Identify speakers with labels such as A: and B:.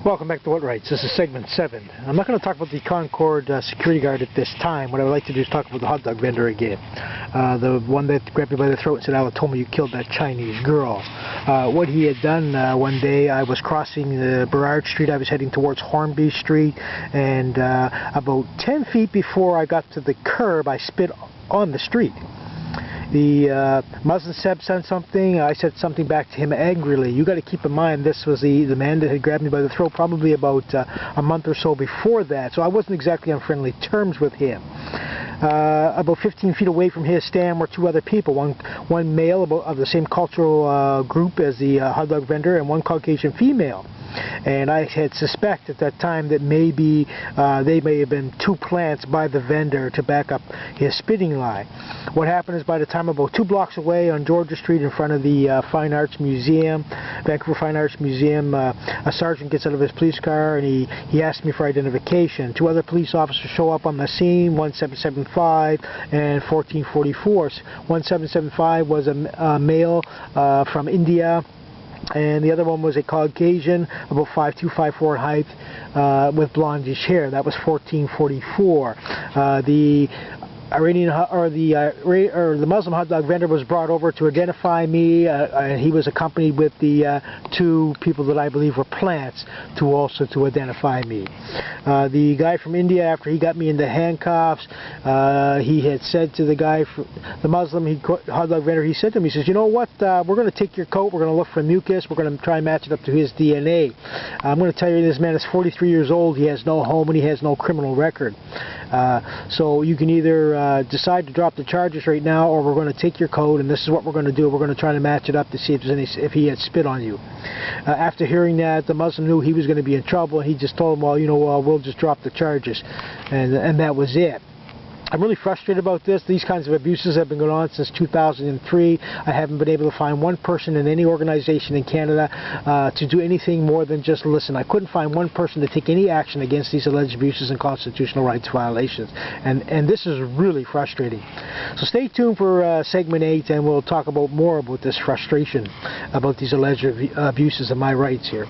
A: Welcome back to What Rights. This is segment 7. I'm not going to talk about the Concord security guard at this time. What I would like to do is talk about the hot dog vendor again. The one that grabbed me by the throat and said, "Al told me you killed that Chinese girl." What he had done one day, I was crossing Burrard Street. I was heading towards Hornby Street, and about 10 feet before I got to the curb, I spit on the street. The Muslim said something. I said something back to him angrily. You got to keep in mind, this was the man that had grabbed me by the throat probably about a month or so before that, so I wasn't exactly on friendly terms with him. About 15 feet away from his stand were two other people, one male of the same cultural group as the hot dog vendor, and one Caucasian female. And I had suspected at that time that maybe they may have been two plants by the vendor to back up his spitting lie. What happened is, by the time about 2 blocks away on Georgia Street in front of the Fine Arts Museum, Vancouver Fine Arts Museum, a sergeant gets out of his police car and he asked me for identification. 2 other police officers show up on the scene, 1775 and 1444. 1775 was a male from India, and the other one was a Caucasian, about 5'2", 5'4" in height, with blondish hair. That was 1444. The Iranian or the Muslim hot dog vendor was brought over to identify me, and he was accompanied with the 2 people that I believe were plants to identify me. The guy from India, after he got me into handcuffs, he had said to the guy, the Muslim hot dog vendor, he said to me, he says, "You know what, we're going to take your coat, we're going to look for mucus, we're going to try and match it up to his DNA. I'm going to tell you, this man is 43 years old, he has no home, and he has no criminal record. So you can either decide to drop the charges right now, or we're going to take your coat, and this is what we're going to do. We're going to try to match it up to see if he had spit on you." After hearing that, the Muslim knew he was going to be in trouble, and he just told him, "Well, you know, we'll just drop the charges," and that was it. I'm really frustrated about this. These kinds of abuses have been going on since 2003. I haven't been able to find one person in any organization in Canada to do anything more than just listen. I couldn't find one person to take any action against these alleged abuses and constitutional rights violations. And this is really frustrating. So stay tuned for segment 8, and we'll talk about more about this frustration about these alleged abuses of my rights here.